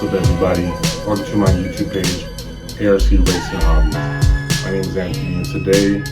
up, everybody? Welcome to my YouTube page, A.R.C. Racing and Hobbies. My name is Anthony, and today's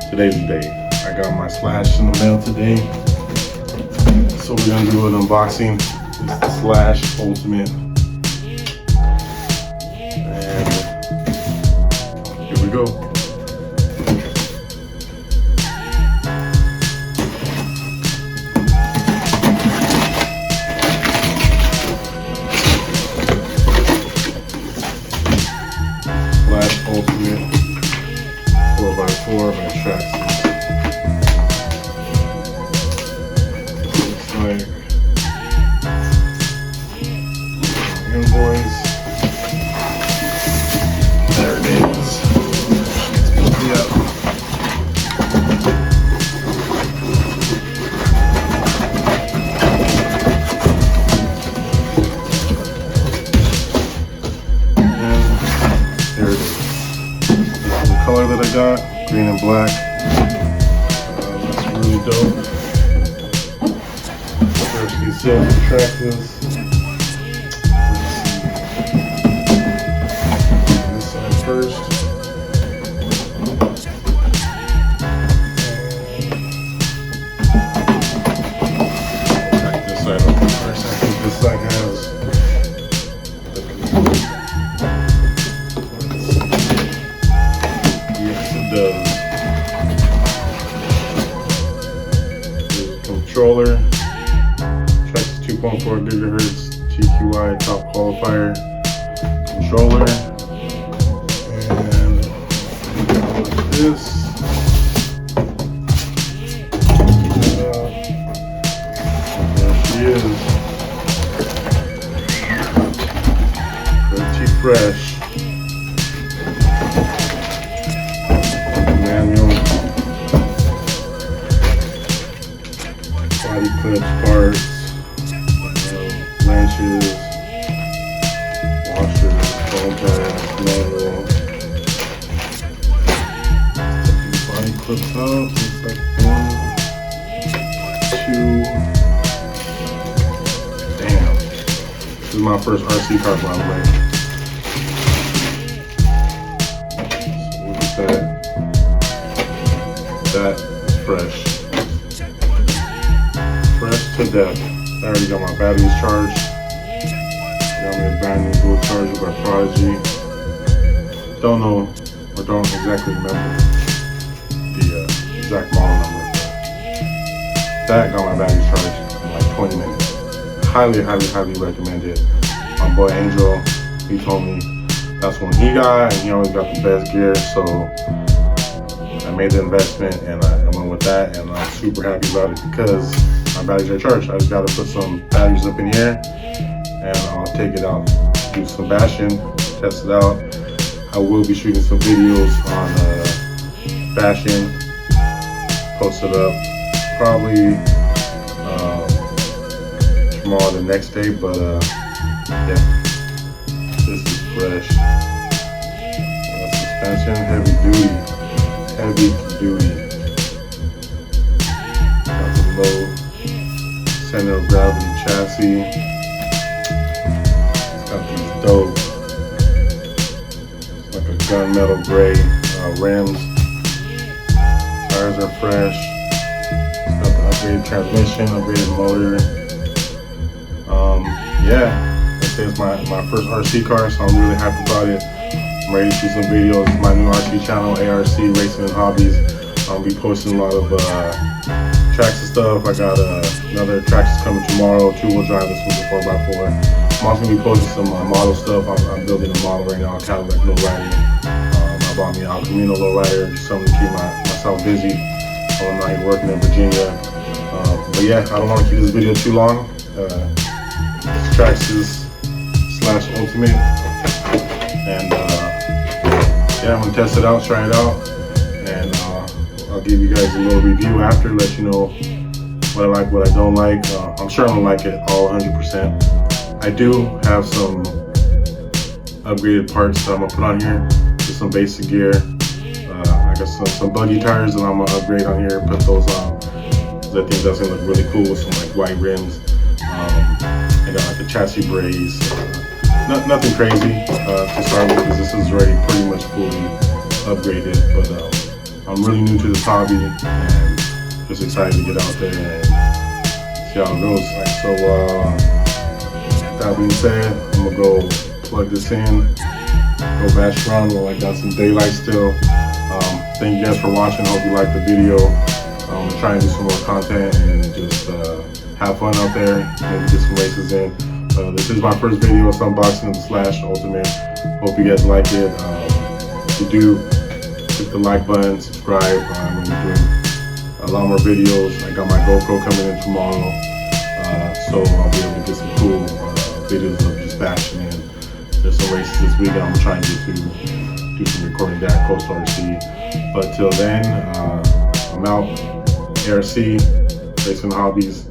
the day. I got my Slash in the mail today, so we're gonna do an unboxing. It's the Slash Ultimate, and here we go. Ultimate 4x4 by Traxxas. Looks like invoice. There it is. Let's put it up. And there it is. Color that I got, green and black. That's really dope. First, these silver Traxxas. This side first. Back this side up first. I think this side has the controller. Controller, Traxxas 2.4 gigahertz TQI top qualifier controller, and like this. There she is, pretty fresh. Manual. Body clips, parts, wrenches, washers, foam pads, manual. Take these body clips out. Looks like 1, 2. Damn. This is my first RC car, by the way. So look at that. That is fresh. Fresh to death. I already got my batteries charged. Got me a brand new dual charger by Prodigy. Don't know or don't exactly remember the exact model number. That got my batteries charged in like 20 minutes. Highly recommend it. My boy Angel, he told me that's one he got, and he always got the best gear, so I made the investment and I went with that, and I'm super happy about it because my batteries are charged. I just got to put some batteries up in here and I'll take it out, do some bashing, test it out. I will be shooting some videos on bashing, post it up probably tomorrow, the next day, but yeah, this is fresh. Suspension, heavy duty. Got the low center of gravity chassis. It's got these dope, it's like a gunmetal gray rims. Tires are fresh. It's got the upgraded transmission, upgraded motor. Yeah, I'd say it's my first RC car, so I'm really happy about it. I'm ready to shoot some videos. My new RC channel, A.R.C. Racing and Hobbies. I'll be posting a lot of Traxxas stuff. I got another Traxxas coming tomorrow, 2-wheel drive. This one's a 4x4. I'm also going to be posting some model stuff. I'm building a model right now, Cadillac lowrider. I bought me an Alcamino lowrider, just something to keep myself busy while I'm not here working in Virginia. But yeah, I don't want to keep this video too long. It's Traxxas Slash Ultimate, and yeah, I'm gonna test it out, try it out, and I'll give you guys a little review after, let you know what I like, what I don't like. I'm sure I'm gonna like it all 100%. I do have some upgraded parts that I'm gonna put on here, just some basic gear. I got some buggy tires that I'm gonna upgrade on here, put those on. I think that's gonna look really cool with some like white rims. I got like a chassis brace. Nothing crazy to start with, because this is already pretty much fully upgraded. But I'm really new to this hobby and just excited to get out there and see how it goes. So that being said, I'm gonna go plug this in, go bash run while I got some daylight still. Thank you guys for watching. I hope you liked the video. I'm trying to do some more content and just have fun out there, maybe get some races in. This is my first video. It's unboxing of the Slash Ultimate. Hope you guys like it. If you do, hit the like button, subscribe. I'm going to be doing a lot more videos. I got my GoPro coming in tomorrow, so I'll be able to get some cool videos of just bashing in. There's some races this week I'm trying to do some recording that close to RC. But till then, I'm out. A.R.C, Racing Hobbies.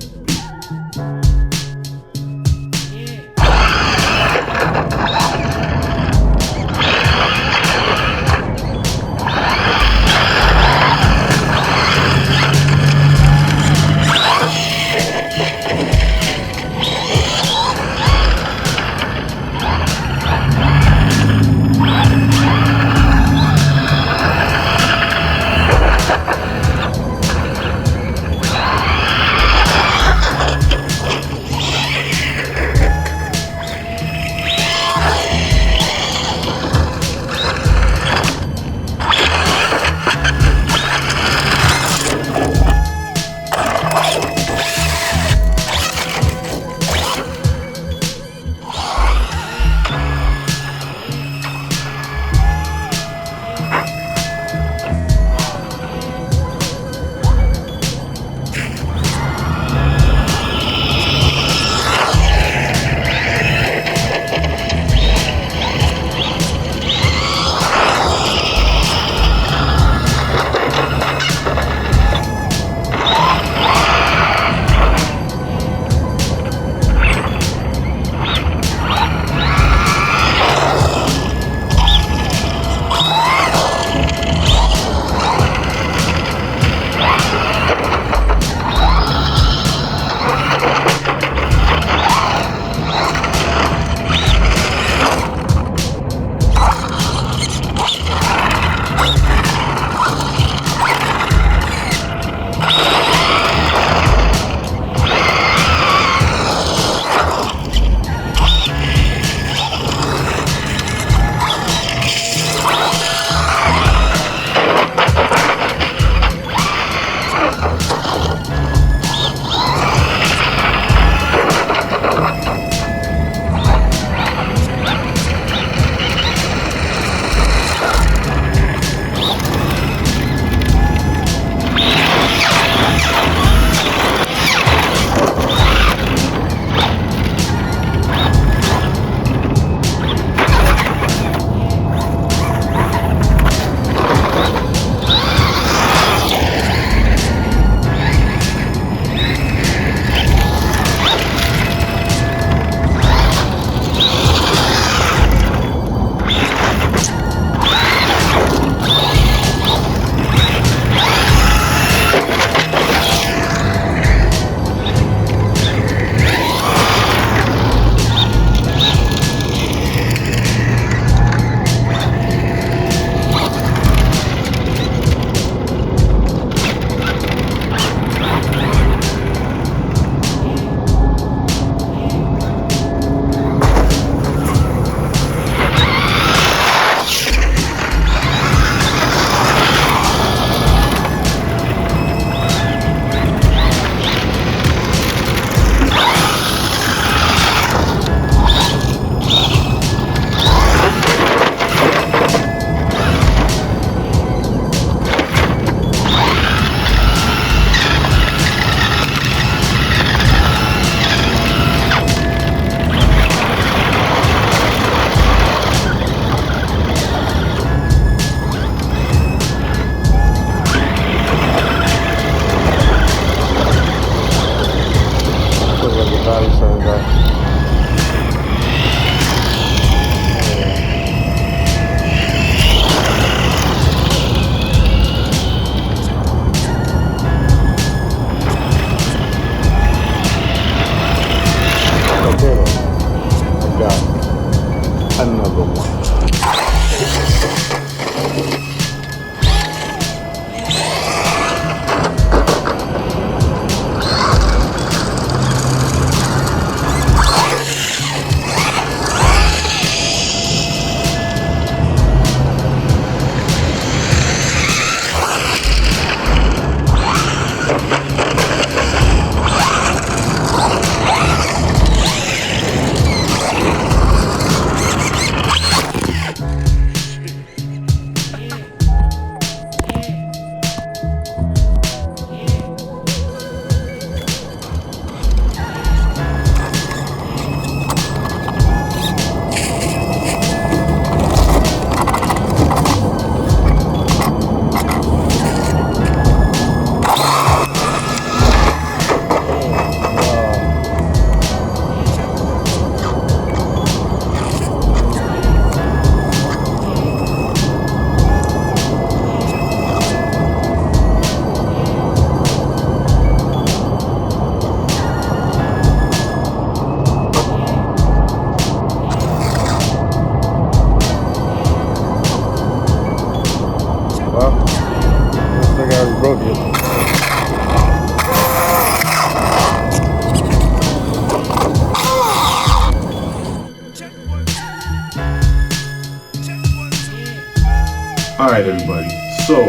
Alright everybody, so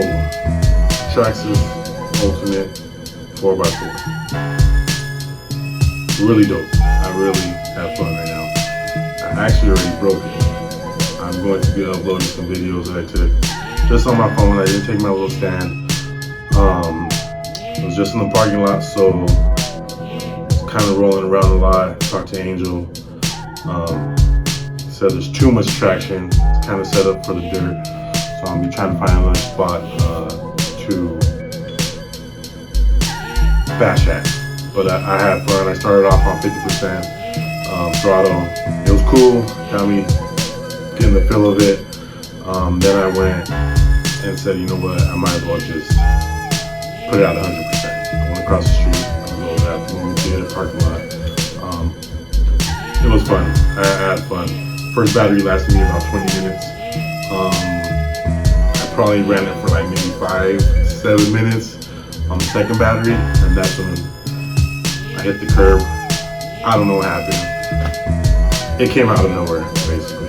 Traxxas Ultimate 4x4. Really dope. I really have fun right now. I actually already broke it. I'm going to be uploading some videos that I took just on my phone. I didn't take my little stand. It was just in the parking lot, so kind of rolling around a lot. Talked to Angel. Said there's too much traction. It's kind of set up for the dirt. So I'm gonna be trying to find another spot to bash at. But I had fun. I started off on 50% throttle. It was cool. Got me getting the feel of it. Then I went and said, you know what? I might as well just put it at 100%. I went across the street. I was at the movie theater parking lot. It was fun. I had fun. First battery lasted me about 20 minutes. I probably ran it for like maybe 5-7 minutes on the second battery, and that's when I hit the curb. I don't know what happened. It came out of nowhere, basically.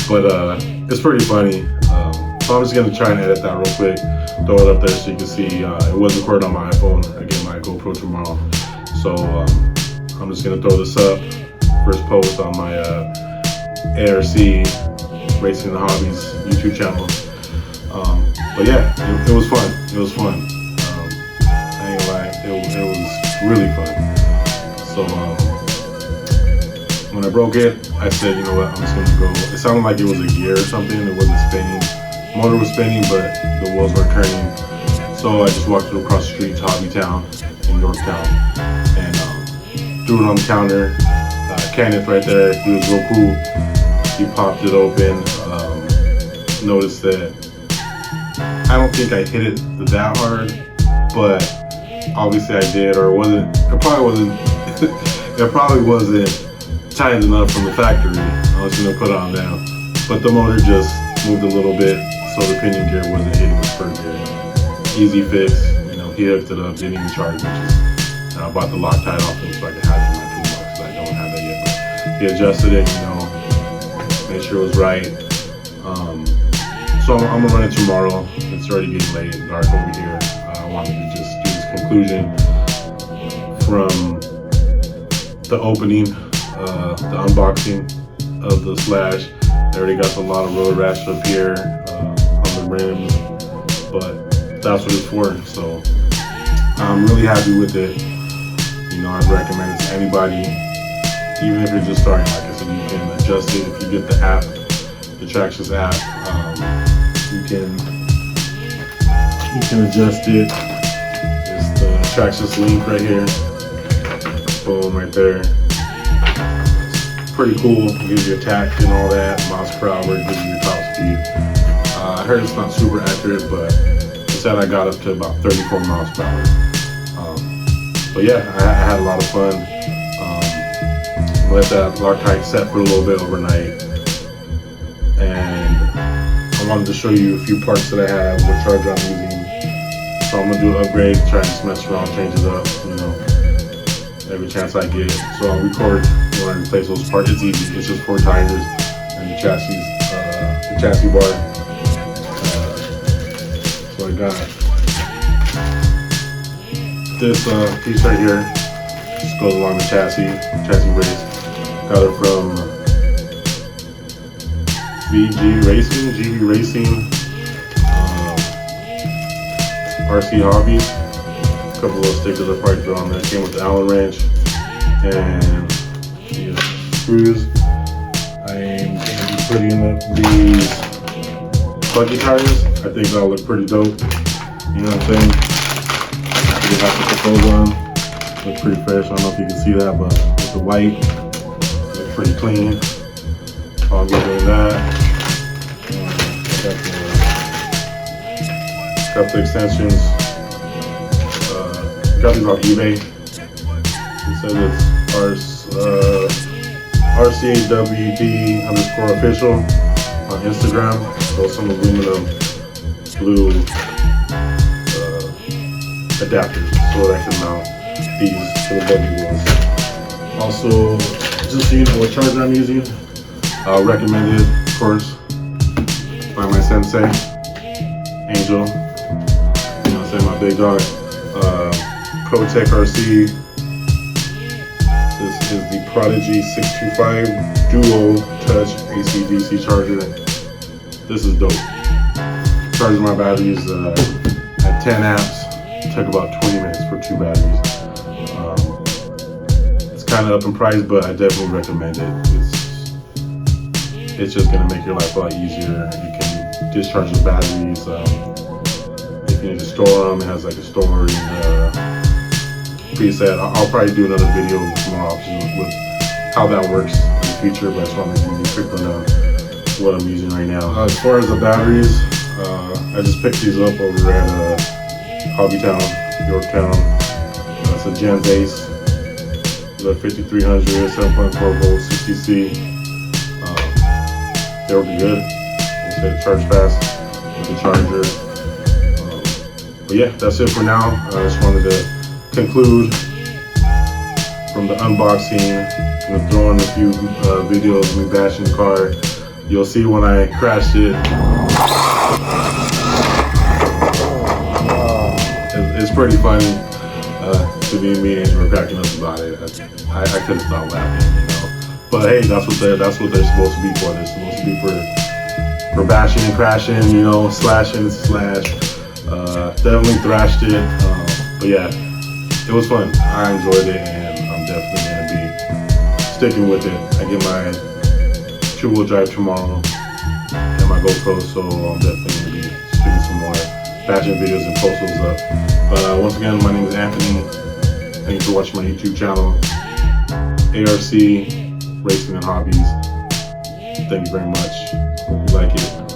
But it's pretty funny. So I'm just gonna try and edit that real quick, throw it up there so you can see. It was recorded on my iPhone. I get my GoPro tomorrow, so I'm just gonna throw this up. First post on my A.R.C. Racing and Hobbies YouTube channel. But yeah, it was fun. It was fun. I ain't gonna lie, it was really fun. So when I broke it, I said, you know what, I'm just gonna go. It sounded like it was a gear or something. It wasn't spinning. The motor was spinning, but the wheels weren't turning. So I just walked across the street to Hobbytown in Yorktown and threw it on the counter. Kenneth right there, he was real cool. He popped it open. Noticed that I don't think I hit it that hard, but obviously I did, or wasn't. It probably wasn't. It probably wasn't tight enough from the factory. I was gonna put it on down, but the motor just moved a little bit, so the pinion gear wasn't hitting the spur gear. Easy fix. You know, he hooked it up, didn't even charge me. And I bought the Loctite off him so I could have it in my toolbox. I don't have that yet, but he adjusted it. You know, made sure it was right. So I'm gonna run it tomorrow. It's already getting late, dark over here. I wanted to just do this conclusion from the opening, the unboxing of the Slash. I already got a lot of road rash up here on the rims, but that's what it's for. So I'm really happy with it. You know, I'd recommend it to anybody, even if you're just starting. Like I said, you can adjust it if you get the app, the Traxxas app. You can adjust it. It's the Traxxas link right here. Boom, right there. It's pretty cool. It gives you a tack and all that, miles per hour. It gives you your top speed. I heard it's not super accurate, but it said I got up to about 34 miles per hour. But yeah, I had a lot of fun. Let that Loctite set for a little bit overnight, and I wanted to show you a few parts that I have, what charger I'm using. So I'm gonna do an upgrade, try and mess around, change it up, you know, every chance I get. So I'll record when I replace those parts. It's easy. It's just 4 tires and the chassis bar. So I got this piece right here. Just goes along the chassis brace. Got it from GB Racing, RC Hobbies. A couple of stickers I probably throw on there. Came with the Allen wrench and the screws. I am going to be putting up these buggy tires. I think that'll look pretty dope. You know what I'm saying? really happy to put those on. Look pretty fresh. I don't know if you can see that, but with the white, look pretty clean. I'll be doing that. Got the extensions. Got these on eBay. It says it's rcawd_official on Instagram. So some aluminum blue adapters so that I can mount these to the buggy wheels. Also, just so you know what charger I'm using, recommended, of course, by my sensei, Angel. You know, say my big dog. Protec RC. This is the Prodigy 625 Duo Touch AC/DC charger. This is dope. Charges my batteries at 10 amps. Took about 20 minutes for 2 batteries. It's kind of up in price, but I definitely recommend it. It's just gonna make your life a lot easier. You can discharge the batteries. If you need to store them, it has like a storage preset. I'll probably do another video with more options with how that works in the future, but I just want to give you a quick rundown of what I'm using right now. As far as the batteries, I just picked these up over at Hobbytown, Yorktown. It's a Gens Ace. The 5300, 7.4 volts, 60C. They were good. They said charge fast with the charger. But yeah, that's it for now. I just wanted to conclude from the unboxing. I'm gonna throw in a few videos of me bashing the car. You'll see when I crashed it. It's pretty funny to be me and Angel were cracking up about it. I couldn't stop laughing, you know. But hey, that's what they're supposed to be for. They're supposed to be for bashing and crashing, you know, slashing and slash. Definitely thrashed it. But yeah, it was fun. I enjoyed it, and I'm definitely gonna be sticking with it. I get my 2-wheel drive tomorrow and my GoPro, so I'm definitely gonna be shooting some more bashing videos and post those up. But once again, my name is Anthony. Thank you for watching my YouTube channel, A.R.C. Racing and Hobbies. Thank you very much. Hope you like it.